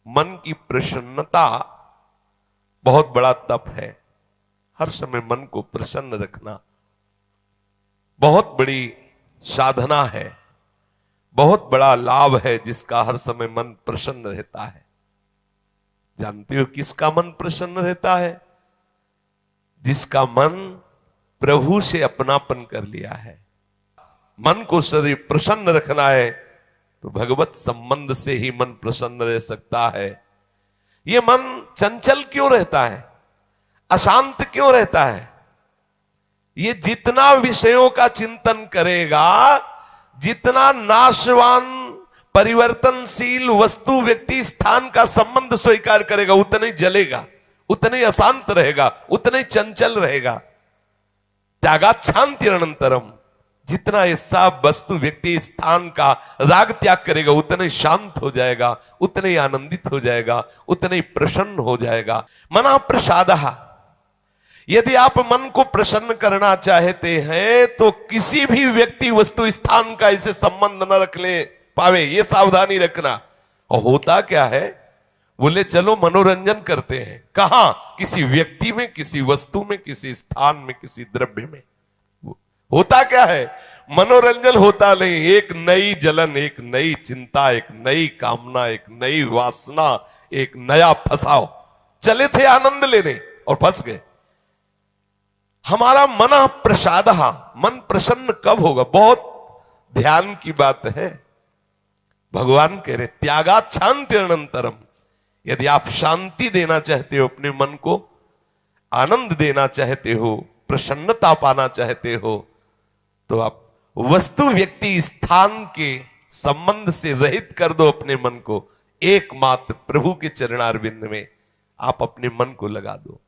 मन की प्रसन्नता बहुत बड़ा तप है। हर समय मन को प्रसन्न रखना बहुत बड़ी साधना है, बहुत बड़ा लाभ है, जिसका हर समय मन प्रसन्न रहता है। जानते हो किसका मन प्रसन्न रहता है? जिसका मन प्रभु से अपनापन कर लिया है। मन को सदैव प्रसन्न रखना है तो भगवत संबंध से ही मन प्रसन्न रह सकता है। ये मन चंचल क्यों रहता है, अशांत क्यों रहता है? ये जितना विषयों का चिंतन करेगा, जितना नाशवान परिवर्तनशील वस्तु व्यक्ति स्थान का संबंध स्वीकार करेगा, उतना ही जलेगा, उतना ही अशांत रहेगा, उतना ही चंचल रहेगा। त्यागाच्छांति अनंतरम, जितना ये सब वस्तु व्यक्ति स्थान का राग त्याग करेगा, उतना ही शांत हो जाएगा, उतना ही आनंदित हो जाएगा, उतना ही प्रसन्न हो जाएगा। मना प्रसादः, यदि आप मन को प्रसन्न करना चाहते हैं तो किसी भी व्यक्ति वस्तु स्थान का इसे संबंध न रख ले पावे, ये सावधानी रखना। और होता क्या है, बोले चलो मनोरंजन करते हैं, कहां? किसी व्यक्ति में, किसी वस्तु में, किसी स्थान में, किसी द्रव्य में। होता क्या है, मनोरंजन होता नहीं, एक नई जलन, एक नई चिंता, एक नई कामना, एक नई वासना, एक नया फसाव। चले थे आनंद लेने और फंस गए। हमारा मन प्रसाद, मन प्रसन्न कब होगा? बहुत ध्यान की बात है। भगवान कह रहे त्यागाच्छांति अनंतरम, यदि आप शांति देना चाहते हो अपने मन को, आनंद देना चाहते हो, प्रसन्नता पाना चाहते हो, तो आप वस्तु व्यक्ति स्थान के संबंध से रहित कर दो अपने मन को। एकमात्र प्रभु के चरणारविंद में आप अपने मन को लगा दो।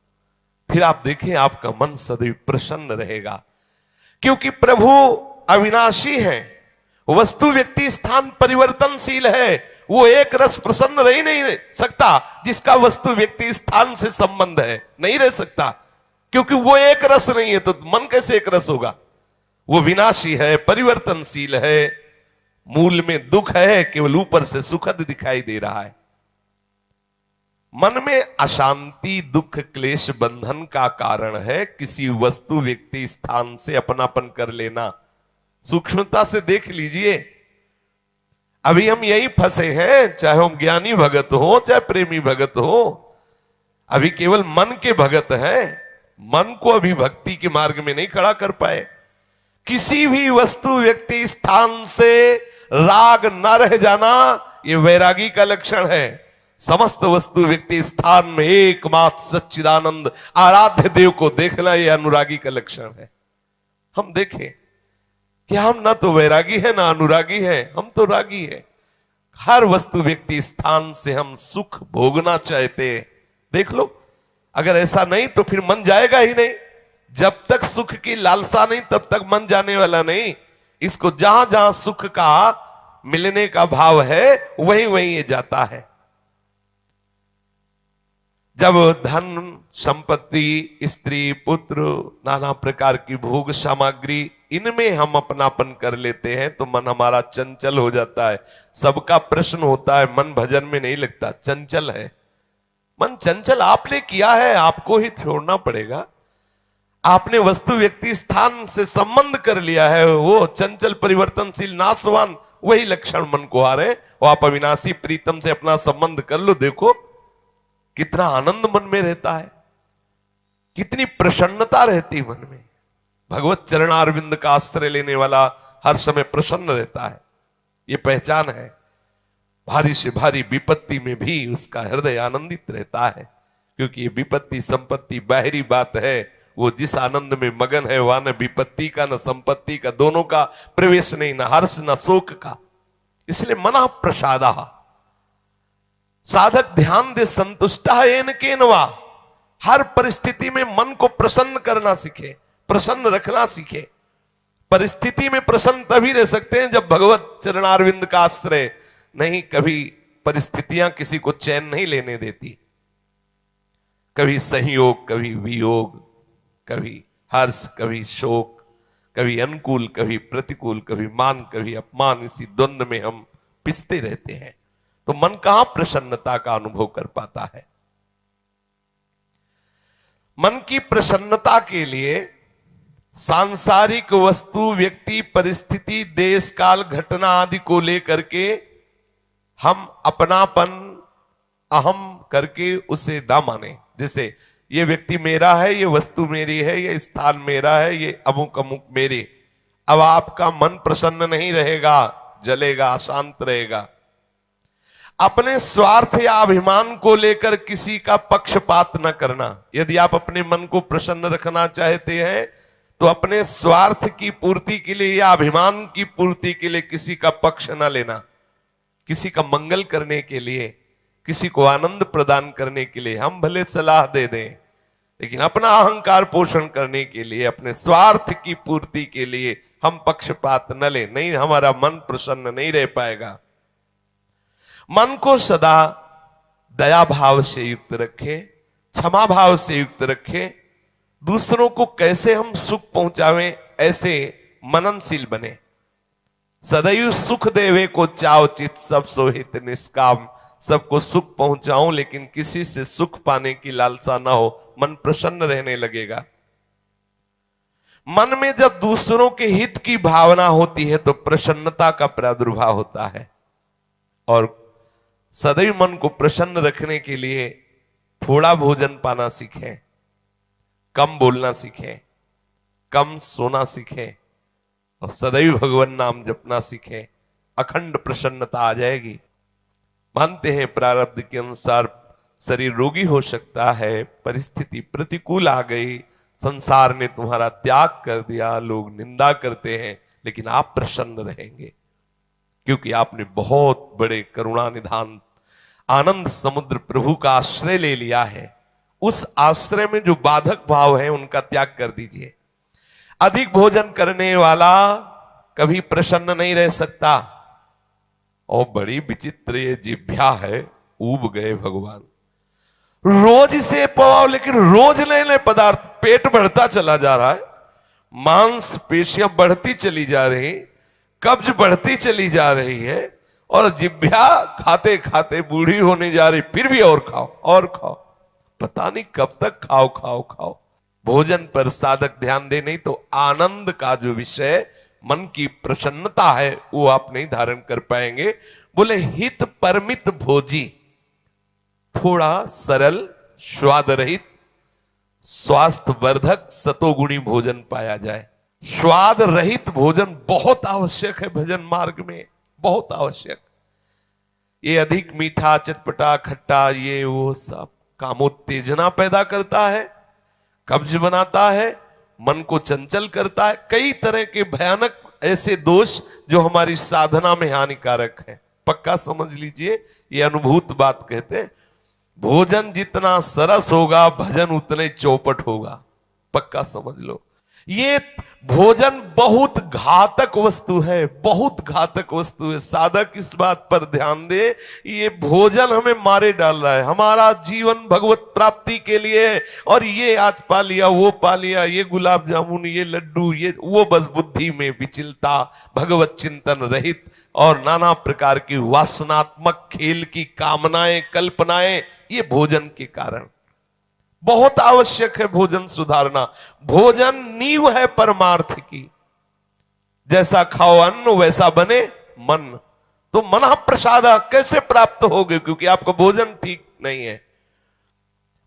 फिर आप देखें आपका मन सदैव प्रसन्न रहेगा, क्योंकि प्रभु अविनाशी है, वस्तु व्यक्ति स्थान परिवर्तनशील है। वो एक रस प्रसन्न रह ही नहीं सकता जिसका वस्तु व्यक्ति स्थान से संबंध है, नहीं रह सकता, क्योंकि वो एक रस नहीं है तो मन कैसे एक रस होगा? वो विनाशी है, परिवर्तनशील है, मूल में दुख है, केवल ऊपर से सुखद दिखाई दे रहा है। मन में अशांति, दुख, क्लेश, बंधन का कारण है किसी वस्तु व्यक्ति स्थान से अपनापन कर लेना। सूक्ष्मता से देख लीजिए, अभी हम यही फंसे हैं, चाहे हम ज्ञानी भगत हो, चाहे प्रेमी भगत हो, अभी केवल मन के भगत हैं, मन को अभी भक्ति के मार्ग में नहीं खड़ा कर पाए। किसी भी वस्तु व्यक्ति स्थान से राग न रह जाना, यह वैरागी का लक्षण है। समस्त वस्तु व्यक्ति स्थान में एकमात्र सच्चिदानंद आराध्य देव को देखना, यह अनुरागी का लक्षण है। हम देखें कि हम ना तो वैरागी है ना अनुरागी है, हम तो रागी है। हर वस्तु व्यक्ति स्थान से हम सुख भोगना चाहते हैं। देख लो, अगर ऐसा नहीं तो फिर मन जाएगा ही नहीं। जब तक सुख की लालसा नहीं तब तक मन जाने वाला नहीं। इसको जहां जहां सुख का मिलने का भाव है वहीं वहीं ये जाता है। जब धन, संपत्ति, स्त्री, पुत्र, नाना प्रकार की भोग सामग्री, इनमें हम अपनापन कर लेते हैं तो मन हमारा चंचल हो जाता है। सबका प्रश्न होता है, मन भजन में नहीं लगता, चंचल है। मन चंचल आपने किया है, आपको ही छोड़ना पड़ेगा। आपने वस्तु व्यक्ति स्थान से संबंध कर लिया है, वो चंचल, परिवर्तनशील, नाशवान, वही लक्षण मन को आ रहे। वो आप अविनाशी प्रीतम से अपना संबंध कर लो, देखो कितना आनंद मन में रहता है, कितनी प्रसन्नता रहती मन में। भगवत चरणारविंद का आश्रय लेने वाला हर समय प्रसन्न रहता है, ये पहचान है। भारी से भारी विपत्ति में भी उसका हृदय आनंदित रहता है, क्योंकि ये विपत्ति संपत्ति बाहरी बात है। वो जिस आनंद में मगन है वहां न विपत्ति का न संपत्ति का, दोनों का प्रवेश नहीं, न हर्ष न शोक का। इसलिए मना प्रसादा, साधक ध्यान दे संतुष्टा येन केनवा। हर परिस्थिति में मन को प्रसन्न करना सीखे, प्रसन्न रखना सीखे। परिस्थिति में प्रसन्न तभी रह सकते हैं जब भगवत चरणारविंद का आश्रय नहीं। कभी परिस्थितियां किसी को चैन नहीं लेने देती, कभी संयोग, कभी वियोग, कभी हर्ष, कभी शोक, कभी अनुकूल, कभी प्रतिकूल, कभी मान, कभी अपमान, इसी द्वंद्व में हम पिसते रहते हैं। तो मन कहां प्रसन्नता का अनुभव कर पाता है। मन की प्रसन्नता के लिए सांसारिक वस्तु, व्यक्ति, परिस्थिति, देश काल, घटना आदि को लेकर के हम अपनापन, अहम करके उसे ना माने। जैसे ये व्यक्ति मेरा है, ये वस्तु मेरी है, ये स्थान मेरा है, ये अमुक अमुक मेरे। अब आपका मन प्रसन्न नहीं रहेगा, जलेगा, अशांत रहेगा। अपने स्वार्थ या अभिमान को लेकर किसी का पक्षपात न करना। यदि आप अपने मन को प्रसन्न रखना चाहते हैं तो अपने स्वार्थ की पूर्ति के लिए या अभिमान की पूर्ति के लिए किसी का पक्ष न लेना। किसी का मंगल करने के लिए, किसी को आनंद प्रदान करने के लिए हम भले सलाह दे दें, लेकिन अपना अहंकार पोषण करने के लिए, अपने स्वार्थ की पूर्ति के लिए हम पक्षपात न लें। नहीं, हमारा मन प्रसन्न नहीं रह पाएगा। मन को सदा दया भाव से युक्त रखें, क्षमा भाव से युक्त रखें। दूसरों को कैसे हम सुख पहुंचावें, ऐसे मननशील बने। सदैव सुख देवे को चाव चित, सब सोहित निष्काम। सबको सुख पहुंचाऊं लेकिन किसी से सुख पाने की लालसा ना हो, मन प्रसन्न रहने लगेगा। मन में जब दूसरों के हित की भावना होती है तो प्रसन्नता का प्रादुर्भाव होता है। और सदैव मन को प्रसन्न रखने के लिए थोड़ा भोजन पाना सीखें, कम बोलना सीखें, कम सोना सीखें और सदैव भगवान नाम जपना सीखें। अखंड प्रसन्नता आ जाएगी। मानते हैं प्रारब्ध के अनुसार शरीर रोगी हो सकता है, परिस्थिति प्रतिकूल आ गई, संसार ने तुम्हारा त्याग कर दिया, लोग निंदा करते हैं, लेकिन आप प्रसन्न रहेंगे क्योंकि आपने बहुत बड़े करुणा निधान आनंद समुद्र प्रभु का आश्रय ले लिया है। उस आश्रय में जो बाधक भाव है उनका त्याग कर दीजिए। अधिक भोजन करने वाला कभी प्रसन्न नहीं रह सकता। और बड़ी विचित्र ये जिह्वा है, ऊब गए भगवान। रोज इसे पवाओ लेकिन रोज नए नए पदार्थ, पेट बढ़ता चला जा रहा है, मांस पेशियां बढ़ती चली जा रही, कब्ज बढ़ती चली जा रही है और जिह्वा खाते खाते बूढ़ी होने जा रही, फिर भी और खाओ और खाओ। पता नहीं कब तक खाओ खाओ खाओ। भोजन पर साधक ध्यान दे, नहीं तो आनंद का जो विषय मन की प्रसन्नता है वो आप नहीं धारण कर पाएंगे। बोले हित परमित भोजी, थोड़ा सरल, स्वाद रहित, स्वास्थ्य वर्धक, सतोगुणी भोजन पाया जाए। स्वाद रहित भोजन बहुत आवश्यक है भजन मार्ग में, बहुत आवश्यक। ये अधिक मीठा, चटपटा, खट्टा, ये वो सब कामोत्तेजना पैदा करता है, कब्ज बनाता है, मन को चंचल करता है। कई तरह के भयानक ऐसे दोष जो हमारी साधना में हानिकारक है। पक्का समझ लीजिए, ये अनुभूत बात कहते हैं। भोजन जितना सरस होगा भजन उतने चौपट होगा। पक्का समझ लो। ये भोजन बहुत घातक वस्तु है, बहुत घातक वस्तु है। साधक इस बात पर ध्यान दे, ये भोजन हमें मारे डाल रहा है। हमारा जीवन भगवत प्राप्ति के लिए है और ये आज पा लिया, वो पा लिया, ये गुलाब जामुन, ये लड्डू, ये वो, बस बुद्धि में विचलता, भगवत चिंतन रहित और नाना प्रकार की वासनात्मक खेल की कामनाएं, कल्पनाएं, ये भोजन के कारण। बहुत आवश्यक है भोजन सुधारना। भोजन नींव है परमार्थ की। जैसा खाओ अन्न वैसा बने मन। तो मन प्रसाद कैसे प्राप्त होगे, क्योंकि आपका भोजन ठीक नहीं है।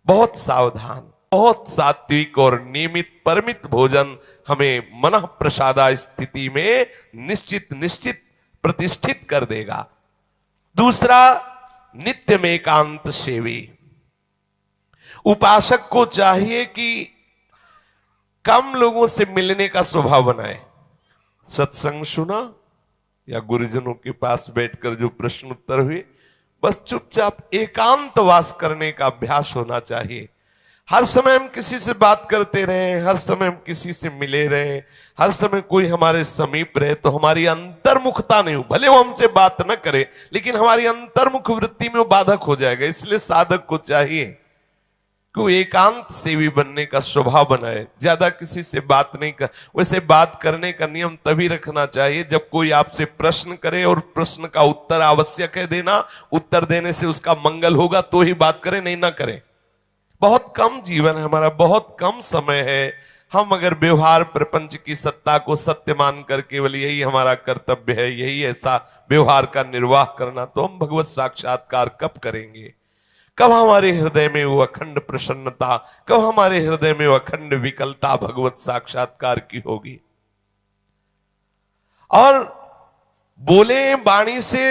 बहुत सावधान, बहुत सात्विक और नियमित परमित भोजन हमें मन प्रसादा स्थिति में निश्चित प्रतिष्ठित कर देगा। दूसरा, नित्य में एकांत सेवी। उपासक को चाहिए कि कम लोगों से मिलने का स्वभाव बनाए। सत्संग सुना या गुरुजनों के पास बैठकर जो प्रश्न उत्तर हुए, बस चुपचाप एकांतवास करने का अभ्यास होना चाहिए। हर समय हम किसी से बात करते रहे, हर समय हम किसी से मिले रहे, हर समय कोई हमारे समीप रहे, तो हमारी अंतर्मुखता नहीं हो। भले वो हमसे बात न करे लेकिन हमारी अंतर्मुख वृत्ति में वो बाधक हो जाएगा। इसलिए साधक को चाहिए कि एकांत सेवी बनने का स्वभाव बनाए, ज्यादा किसी से बात नहीं कर। वैसे बात करने का नियम तभी रखना चाहिए जब कोई आपसे प्रश्न करे और प्रश्न का उत्तर आवश्यक है देना, उत्तर देने से उसका मंगल होगा तो ही बात करें, नहीं ना करें। बहुत कम जीवन है हमारा, बहुत कम समय है। हम अगर व्यवहार प्रपंच की सत्ता को सत्य मान कर केवल यही हमारा कर्तव्य है, यही ऐसा व्यवहार का निर्वाह करना, तो हम भगवत साक्षात्कार कब करेंगे? कब हमारे हृदय में वो अखंड प्रसन्नता, कब हमारे हृदय में वो अखंड विकलता भगवत साक्षात्कार की होगी? और बोले वाणी से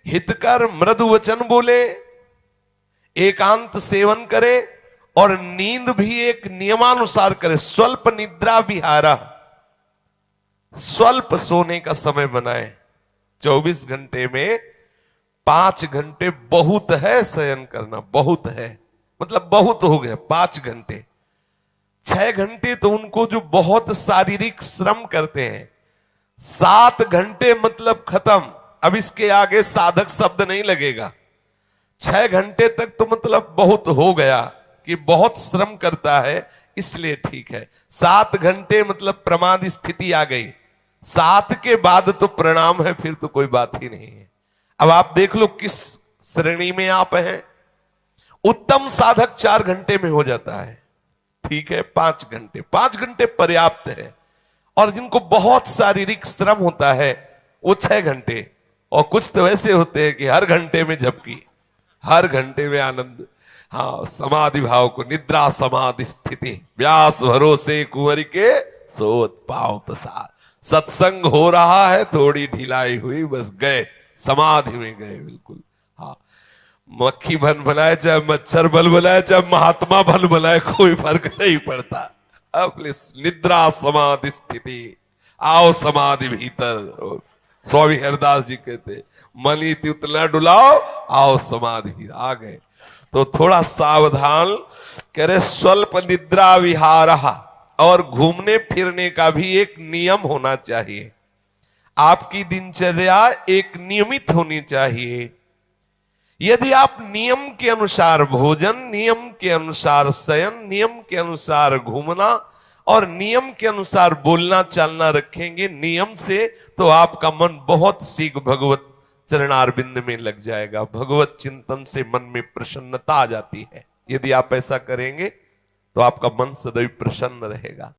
हितकर मृदु वचन बोले, एकांत सेवन करे और नींद भी एक नियमानुसार करे। स्वल्प निद्रा विहारा, स्वल्प सोने का समय बनाए। 24 घंटे में 5 घंटे बहुत है शयन करना, बहुत है, मतलब बहुत हो गया 5 घंटे। 6 घंटे तो उनको जो बहुत शारीरिक श्रम करते हैं, 7 घंटे मतलब खत्म। अब इसके आगे साधक शब्द नहीं लगेगा। 6 घंटे तक तो मतलब बहुत हो गया कि बहुत श्रम करता है, इसलिए ठीक है। 7 घंटे मतलब प्रमाद स्थिति आ गई, 7 के बाद तो प्रणाम है, फिर तो कोई बात ही नहीं है। अब आप देख लो किस श्रेणी में आप हैं। उत्तम साधक 4 घंटे में हो जाता है, ठीक है। 5 घंटे, 5 घंटे पर्याप्त है। और जिनको बहुत शारीरिक श्रम होता है वो 6 घंटे, और कुछ तो ऐसे होते हैं कि हर घंटे में झपकी, हर घंटे में आनंद। हाँ, समाधि भाव को, निद्रा समाधि स्थिति, व्यास भरोसे कुंवर के सोत पाव प्रसाद। सत्संग हो रहा है, थोड़ी ढिलाई हुई, बस गए, समाधि में गए बिल्कुल। हाँ, मक्खी भन बनाए चाहे मच्छर बल बनाए चाहे महात्मा भल बनाए, कोई फर्क नहीं पड़ता। अपने निद्रा समाधि स्थिति, आओ समाधि भीतर। स्वामी हरदास जी कहते, मनी उतना डुलाओ, आओ समाधि। आ गए तो थोड़ा सावधान करे। स्वल्प निद्रा विहारा, और घूमने फिरने का भी एक नियम होना चाहिए। आपकी दिनचर्या एक नियमित होनी चाहिए। यदि आप नियम के अनुसार भोजन, नियम के अनुसार शयन, नियम के अनुसार घूमना और नियम के अनुसार बोलना चालना रखेंगे नियम से, तो आपका मन बहुत शीघ्र भगवत चरणारविंद में लग जाएगा। भगवत चिंतन से मन में प्रसन्नता आ जाती है। यदि आप ऐसा करेंगे तो आपका मन सदैव प्रसन्न रहेगा।